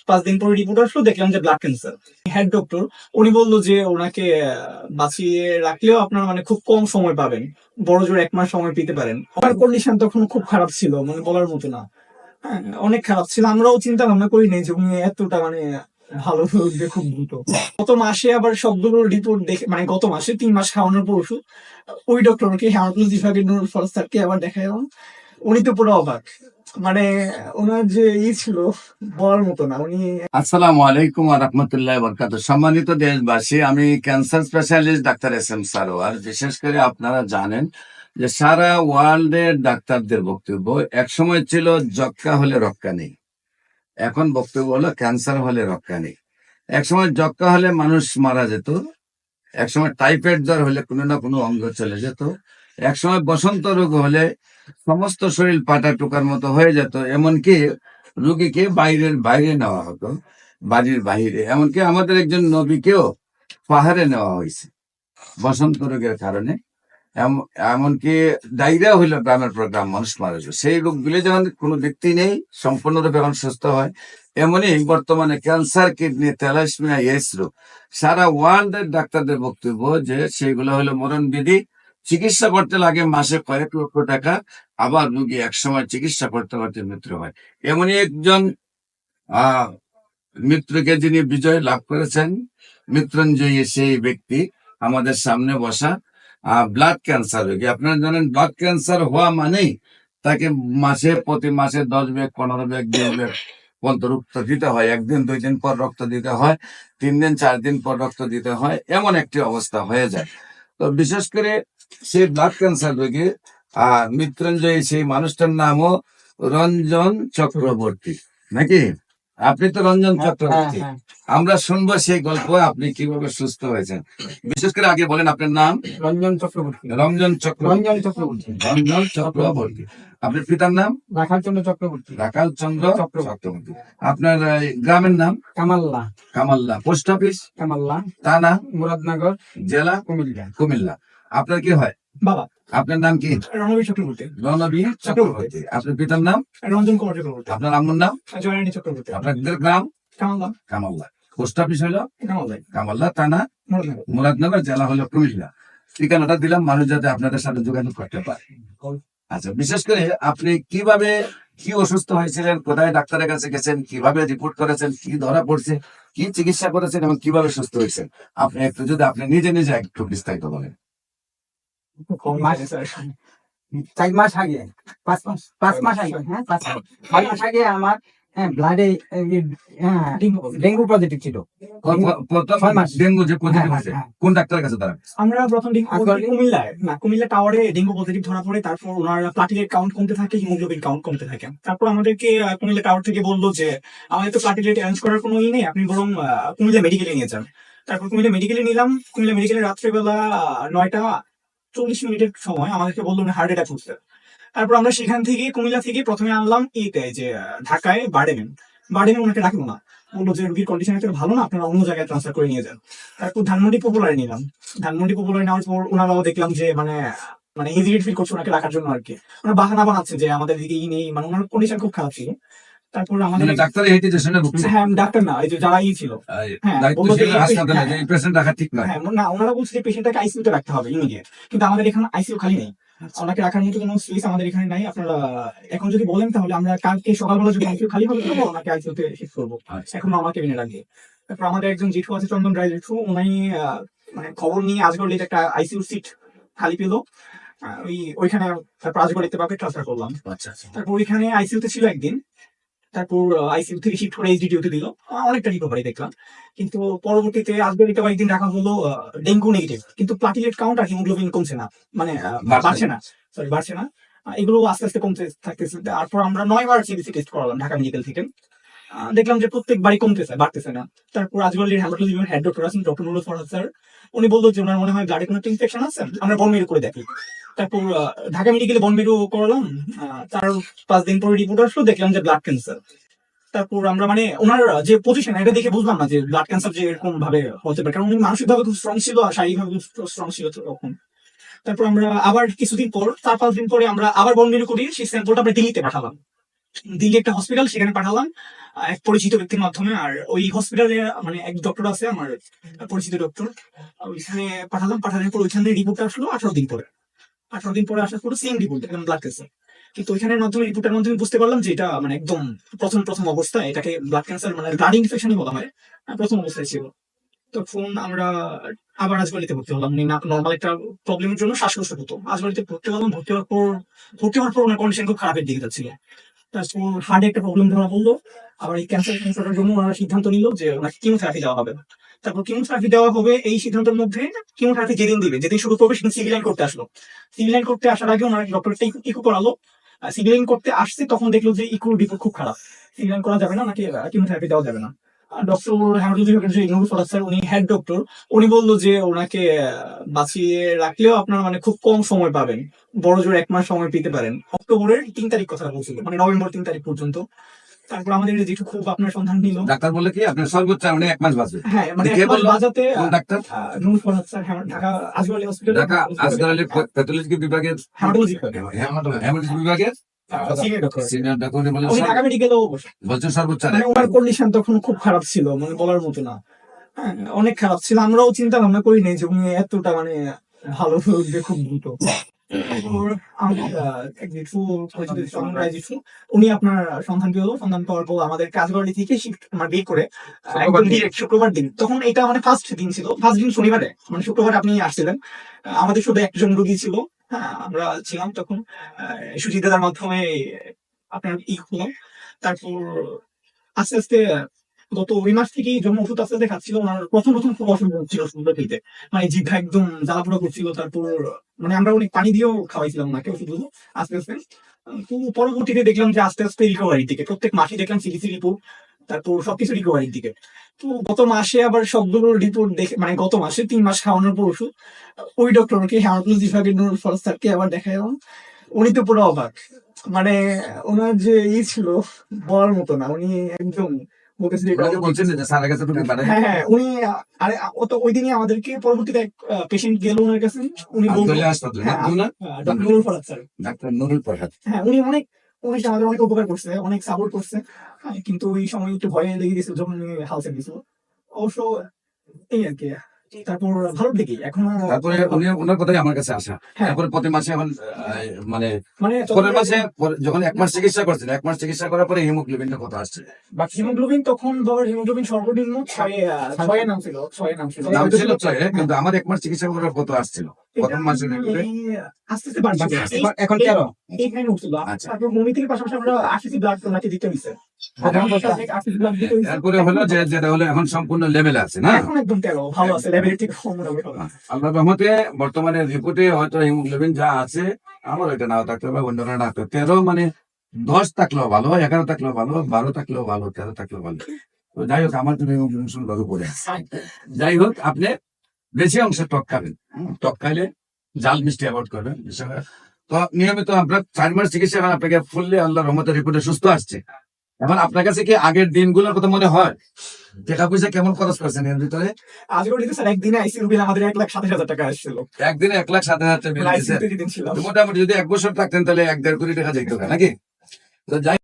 5 দিন পরে রিপোর্ট আসলো, দেখলাম যে ব্লাড ক্যান্সার। হেড ডক্টর উনি বললো যে ওনাকে বাঁচিয়ে রাখলেও আপনার মানে খুব কম সময় পাবেন, বড় জোর 1 মাস সময় পেতে পারেন। আমার কন্ডিশন তখন খুব খারাপ ছিল, মানে বলার মতো না। হ্যাঁ, অনেক খারাপ ছিল। আমরাও চিন্তা ভাবনা করি নাই যে উনি এতটা মানে ভালো হয়ে খুব দ্রুত। গত মাসে আবার সবগুলো রিপোর্ট দেখে, মানে গত মাসে 3 মাস খাওয়ানোর পর ওষুধ, ওই ডক্টরকে হেমাটোলজি বিভাগের নুরুল ফরজ স্যারকে আবার দেখায়। উনি তো পুরো অবাক, মানে ওনার যে ছিল বলার মতো না। উনি আসসালামু আলাইকুম ওয়া রাহমাতুল্লাহি ওয়া বারাকাতুহু। সম্মানিত দেশবাসী, আমি cancer specialist doctor SM Sarwar. বিশেষ করে আপনারা জানেন যে সারা ওয়ার্ল্ডের ডাক্তারদের বক্তব্য একসময় ছিল যক্ষ্মা হলে রক্ষা নেই, এখন বক্তব্য হলো ক্যান্সার হলে রক্ষা নেই। একসময় যক্ষ্মা হলে মানুষ মারা যেত, একসময় টাইফয়েড জ্বর হলে কোনো না কোনো অঙ্গ চলে যেত, একসময় বসন্ত রোগ হলে সমস্ত শরীর পাটা টুকার মতো হয়ে যেত, এমনকি রোগীকে বাইরে নেওয়া হতো, বাড়ির বাইরে। এমনকি আমাদের একজন নবীকেও পাহাড়ে নেওয়া হয়েছে বসন্ত রোগের কারণে। এমনকি ডায়রিয়া হইলো গ্রামের পর গ্রাম মানুষ মারা যায়। সেই রোগগুলি যখন কোনো ব্যক্তি নেই, সম্পূর্ণরূপে এখন সুস্থ হয়। এমনই বর্তমানে ক্যান্সার, কিডনি, থ্যালাসেমিয়া, এইডস রোগ সারা ওয়ার্ল্ডের ডাক্তারদের বক্তব্য যে সেগুলো হলো মরণ বিধি। চিকিৎসা করতে লাগে মাসে কয়েক লক্ষ টাকা, আবার রোগী একসময় চিকিৎসা করতে করতে মৃত্যু হয়। এমনই একজন মৃত্যুকে যিনি বিজয় লাভ করেছেন, মৃত্যুঞ্জয়ী সেই ব্যক্তি আমাদের সামনে বসা, ব্লাড ক্যান্সার রোগী। আপনারা জানেন ব্লাড ক্যান্সার হওয়া মানেই তাকে প্রতি মাসে 10 ব্যাগ 15 ব্যাগ 20 ব্যাগ পর্যন্ত রক্ত দিতে হয়। 1 দিন 2 দিন পর রক্ত দিতে হয়, 3 দিন 4 দিন পর রক্ত দিতে হয়, এমন একটি অবস্থা হয়ে যায়। তো বিশেষ করে সেই ব্লাড ক্যান্সার রোগী মৃত্যুঞ্জয়ী সেই মানুষটার নামও রঞ্জন চক্রবর্তী, নাকি? আপনি তো রঞ্জন চক্রবর্তী। আমরা শুনবো সেই গল্প, আপনি কিভাবে সুস্থ হয়েছেন। বিশেষ করে আগে বলেন আপনার নাম। রঞ্জন চক্রবর্তী। রঞ্জন চক্রবর্তী। রঞ্জন চক্রবর্তী। আপনার পিতার নাম? রাখাল চন্দ্র চক্রবর্তী। রাখাল চন্দ্র চক্রবর্তী। আপনার গ্রামের নাম? কামাল্লা। কামাল্লা। Post office? কামাল্লা। থানা? মুরাদনগর। জেলা? কুমিল্লা। কুমিল্লা। আপনার কি হয়? বাবা। আপনার নাম কি? রণবীর চক্রবর্তী। রণবীর চক্রবর্তী। আপনার পিতার নাম? রঞ্জন কুমার চক্রবর্তী। আপনার আম্মুর নাম? জয়রানী চক্রবর্তী। আপনাদের গ্রাম? কামাল্লা। কামাল্লা। পোস্ট অফিস হলো কামাল্লা। কামাল্লা, থানা মুরাদনগর। মুরাদনগর, জেলা হলো কুমিল্লা। ঠিকানাটা দিলাম মানুষ যাতে আপনাদের সাথে যোগাযোগ করতে পারে। আচ্ছা, বিশেষ করে আপনি কিভাবে কি অসুস্থ হয়েছিলেন, কোথায় ডাক্তারের কাছে গেছেন, কিভাবে রিপোর্ট করেছেন, কি ধরা পড়ছে, কি চিকিৎসা করেছেন এবং কিভাবে সুস্থ হয়েছেন, আপনি একটু যদি আপনি নিজে নিজে একটু বিস্তারিত বলেন। 4 মাস আগে, 5 মাস আগে, হ্যাঁ 5 মাস আগে আমার ব্লাডে ডেঙ্গু পজিটিভ ছিল। ডেঙ্গু যে পজিটিভ হয়েছে, কোন ডাক্তারের কাছে দাঁড়ান? আমরা প্রথম কুমিল্লা টাওয়ারে ডেঙ্গু পজিটিভ ধরা পড়ে। তারপর ওনার প্লাটিলেট কাউন্ট কমতে থাকে, হিমোগ্লোবিন কাউন্ট কমতে থাকে। তারপর আমাদেরকে কুমিল্লা টাওয়ার থেকে বললো যে আমাদের তো প্লাটিলেট অ্যারেঞ্জ করার কোনো ই নেই, আপনি বরং কুমিল্লা মেডিকেলে নিয়ে যান। তারপর কুমিল্লা মেডিকেলে নিলাম। কুমিল্লা মেডিকেলে রাত্রেবেলা 9টা 40 মিনিটের সময় আমাদেরকে বললো হার্ট অ্যাটাক হচ্ছে। তারপর আমরা সেখান থেকে কুমিল্লা থেকে প্রথমে আনলাম যে ঢাকায় বার্ডেনে ওনাকে রাখবো না, বললো যে রোগীর কন্ডিশন এত ভালো না, আপনারা অন্য জায়গায় ট্রান্সফার করে নিয়ে যান। তারপর ধানমন্ডি পপুলারে নিলাম। ধানমন্ডি পপুলারে নেওয়ার পর ওনারাও দেখলাম যে মানে হেজিটেট ফিল করছে ওনাকে রাখার জন্য আর কি। ওনারা বাহানা বানাচ্ছে যে আমাদের দিকে ই নেই, মানে ওনার কন্ডিশন খুব খারাপ ছিল। তারপর আমাদের ডাক্তার হেজিটেশনে ভুগছে। হ্যাঁ, ডাক্তার না, এই যে যারা ছিল, পেশেন্ট রাখা ঠিক নয়। হ্যাঁ না, ওনারা বলছে যে পেশেন্টটাকে আইসিইউ তে রাখতে হবে ইমিডিয়েট, কিন্তু আমাদের এখানে আইসিইউ খালি নেই, ওনাকে রাখার মতো কোনো স্পেস আমাদের এখানে নাই। আপনারা এখন যদি বলেন তাহলে আমরা কালকে সকালবেলা যদি আইসিইউ খালি হবে তবে ওনাকে আইসিইউ তে শিফট করবো। এখন আমার কেবিনে রাখি। তারপর আমাদের একজন জেঠু আছে, চন্দন রায় জেঠু, উনি মানে খবর নিয়ে আজগড় একটা আইসিইউ সিট খালি পেলো ওইখানে। তারপর আজগড় দেখতে পাকে ট্রান্সফার করলাম। তারপর ওইখানে আইসিইউ তে ছিল একদিন। তারপর আইসিইউ থেকে শিফট করে এইচডিটিউতে দিল, অনেকটা রিকভারি দেখলাম। কিন্তু পরবর্তীতে আজকে কয়েকদিন রাখা হলো ডেঙ্গু নেগেটিভ, কিন্তু প্লাটিলেট কাউন্ট আর হিমোগ্লোবিন কমছে না, মানে বাড়ছে না। এগুলো আস্তে আস্তে কমতে থাকতেছে। তারপর আমরা 9 বার সিবিসি টেস্ট করালাম ঢাকা মেডিকেল থেকে, দেখলাম যে প্রত্যেকবারই কমতেছে, বাড়তেছে না। তারপর আজগড়ের হেমাটোলজি বিভাগের হেড ডক্টর আছেন, ডক্টর নুরুল ফরহাদ স্যার, উনি বললো যে ওনার মনে হয় ব্লাডে কোনো ইনফেকশন আছে, আমরা বন মেরু করে দেখি। তারপর ঢাকা মেডিকেলে বন মেরু করলাম। 4-5 দিন পরে রিপোর্ট আসলো, দেখলাম যে ব্লাড ক্যান্সার। তারপর আমরা মানে ওনার যে পজিশন এটা দেখে বুঝলাম না যে ব্লাড ক্যান্সার যে এরকম ভাবে হতে পারে, কারণ উনি মানসিকভাবে খুব স্ট্রং ছিল আর শারীরিকভাবে খুব স্ট্রং ছিল তখন। তারপর আমরা আবার কিছুদিন পর 4-5 দিন পরে আমরা আবার বন মেরু করি, সেই স্যাম্পলটা আমরা দিল্লিতে পাঠালাম। দিল্লি একটা হসপিটাল, সেখানে পাঠালাম এক পরিচিত ব্যক্তির মাধ্যমে। আর ওই হসপিটালে মানে এক ডক্টর আছে আমার পরিচিত ডক্টর, ওইখানে পাঠালাম। পাঠানোর পর ওইখানে রিপোর্ট আসলো 18 দিন পরে। 18 দিন পরে আসার পরে সেম রিপোর্ট, একদম ব্লাড ক্যান্সার। কিন্তু ওইখানের মাধ্যমে, রিপোর্টের মাধ্যমে বুঝতে পারলাম যে এটা মানে একদম প্রথম প্রথম অবস্থা, এটাকে ব্লাড ক্যান্সার মানে ব্লাড ইনফেকশনই বলা হয়, প্রথম অবস্থায় ছিল। তখন আমরা আবার রাজবাড়িতে ভর্তি হলাম। নর্মাল একটা প্রবলেমের জন্য শ্বাসকষ্ট হতো, রাজবাড়িতে ভর্তি হলাম। ভর্তি হওয়ার পর ওনার কন্ডিশন খুব খারাপের দিকে যাচ্ছিল। তারপর হার্টে একটা প্রবলেম ধরা পড়লো। আবার এই ক্যান্সারের জন্য ওনারা সিদ্ধান্ত নিল যে ওনাকে কিমোথেরাপি দেওয়া হবে। তারপর কিমোথেরাপি দেওয়া হবে, এই সিদ্ধান্তের মধ্যে কিমোথেরাপি যেদিন দিবে, যেদিন শুরু করবে, সেদিন সিভিলাইন করতে আসলো। সিভিলাইন করতে আসার আগে ওনার ডক্টরটা ইকো করালো। সিভিলাইন করতে আসছে, তখন দেখলো যে ইকোর রিপোর্ট খুব খারাপ, সিভিলাইন করা যাবে না, নাকি কিমোথেরাপি দেওয়া যাবে না। ডক্টর হেমাটোলজি বিভাগের যে নুরুল ফরাজ স্যার, উনি হেড ডক্টর, উনি বললো যে ওনাকে বাঁচিয়ে রাখলেও আপনার মানে খুব কম সময় পাবেন, বড় জোর 1 মাস সময় পেতে পারেন। অক্টোবরের 3 তারিখ কথা বলছিল, মানে নভেম্বর 3 তারিখ পর্যন্ত। তারপর আমাদের যেটু খুব আপনার সন্ধান নিল। ডাক্তার বলে কি আপনার সর্বোচ্চ মানে 1 মাস বাঁচবে? হ্যাঁ, মানে কে 1 মাস বললো? বাজাতে কোন doctor? Nurul Faraz sir, Dhaka Azgar Ali hospital, Dhaka Asgar Ali pathology বিভাগের হেমাটোলজি হেমাটোলজি বিভাগের সিনিয়র ডক্টর। সিনিয়র ডাক্তার উনি বলেন উনি ঢাকা মেডিকেলেও বলছেন সর্বোচ্চ মানে ওনার কন্ডিশন তখন খুব খারাপ ছিল, মানে বলার মতো না। হ্যাঁ, অনেক খারাপ ছিল। আমরাও চিন্তা ভাবনা করি নাই যে উনি এতটা মানে ভালো হয়ে খুব দ্রুত। তারপর আমাদের এক জেঠু, পরিচিত চন্দন রায় জেঠু, উনি আপনার সন্ধান পেলো। সন্ধান পাওয়ার পর আমাদের কাজবাড়ি থেকে শিফট মানে বের করে একদম ডিরেক্ট শুক্রবার দিন, তখন এটা মানে ফার্স্ট দিন ছিল, ফার্স্ট দিন শনিবারে, মানে শুক্রবার আপনি আসছিলেন। আমাদের শুধু একজন রোগী ছিল, হ্যাঁ আমরা ছিলাম তখন। সুজিত দাদার মাধ্যমে আপনার হলো। তারপর আস্তে আস্তে গত ওই মাস থেকেই জন্ম ওষুধ আস্তে আস্তে খাচ্ছিল। ওনার প্রথম প্রথম খুব অসুবিধা হচ্ছিল ওষুধগুলো খেতে, মানে জিভা একদম জ্বালাপোড়া করছিল। তারপর মানে আমরা অনেক পানি দিয়েও খাওয়াইছিলাম ওনাকে ওষুধগুলো আস্তে আস্তে। তো পরবর্তীতে দেখলাম যে আস্তে আস্তে রিকভারির দিকে, প্রত্যেক মাসে দেখলাম সিডিসি রিপোর্ট, তারপর সবকিছু রিকভারির দিকে। তো গত মাসে আবার সবগুলো রিপোর্ট দেখে, মানে গত মাসে 3 মাস খাওয়ানোর পর ওষুধ, ওই ডক্টরকে হেমাটোলজি বিভাগের নুরুল ফরাজ স্যারকে আবার দেখায়। উনি তো পুরো অবাক, মানে ওনার যে ছিল বলার মতো না। উনি একদম বলতেছে যে ওনাকে বলছেন যে স্যারের কাছে তুমি পাঠাই হ্যাঁ হ্যাঁ, উনি আরে ও তো ওই দিনই আমাদেরকে, পরবর্তীতে এক পেশেন্ট গেল ওনার কাছে, উনি বললো আব্দুল্লাহ হাসপাতাল হ্যাঁ, না ডক্টর নুরুল ফরাজ স্যার। ডাক্তার নুরুল প্রসাদ। হ্যাঁ, উনি অনেক আমাদের অনেক উপকার করছে, অনেক সাপোর্ট করছে। হ্যাঁ, কিন্তু ওই সময় একটু ভয়ে লেগে গেছিল যখন উনি হাল ছেড়ে দিয়েছিল। অবশ্য এই আর কি। তারপর ভালোর দিকে এখন তারপরে উনি ওনার কথাই আমার কাছে আসা। হ্যাঁ। তারপরে প্রতি মাসে এখন মানে মানে পরের মাসে যখন 1 মাস চিকিৎসা করছেন, 1 মাস চিকিৎসা করার পরে হিমোগ্লোবিনটা কত আসছে? হিমোগ্লোবিন তখন বাবার হিমোগ্লোবিন সর্বনিম্ন 6 নাম ছিল, 6 নাম ছিল। দাম ছিল 6, কিন্তু আমার 1 মাস চিকিৎসা করার কত আসছিল প্রথম মাসে? আস্তে আস্তে বাড়ছে। এখন 13। এইখানে উঠছিল। আচ্ছা। তারপর বমি থেকে পাশাপাশি আমরা আরসিসি ব্লাড ওনাকে দিতে হইছে। আরসিসি ব্লাড দিতে হইছে। তারপরে হলো যে যেটা হলো এখন সম্পূর্ণ লেভেল আছে না? এখন একদম 13 ভালো আছে, লেভেল থেকে কম হবে। আল্লাহর রহমতে বর্তমানে রিপোর্টে হয়তো হিমোগ্লোবিন যা আছে, আমার এটা নাও থাকতে হবে, অন্যরা না থাকতে, 13 মানে 10 থাকলেও ভালো, 11 থাকলেও ভালো, 12 থাকলেও ভালো, 13 থাকলেও ভালো। তো যাই হোক, আমার জন্য হিমোগ্লোবিন ভালো পড়ে আছে। যাই হোক, আপনি বেশি অংশ টক খাবেন। টক খাইলে জাল মিষ্টি অ্যাভয়েড করবেন। তো নিয়মিত আপনার 4 মাস চিকিৎসা এখন আপনাকে ফুললি আল্লাহর রহমতে রিপোর্টে সুস্থ আসছে। এখন আপনার কাছে কি আগের দিনগুলোর কথা মনে হয়? টাকা পয়সা কেমন খরচ করছেন এর ভিতরে? আজকে দিতে স্যার একদিনে আইসিইউ বিল আমাদের 1,27,000 টাকা আসছিল। একদিনে 1,07,000 টাকা বিল দিয়েছেন। আইসিইউ তে যেদিন ছিলাম। মোটামুটি যদি 1 বছর থাকতেন তাহলে 1.5 কোটি টাকা যেত নাকি? তো যাই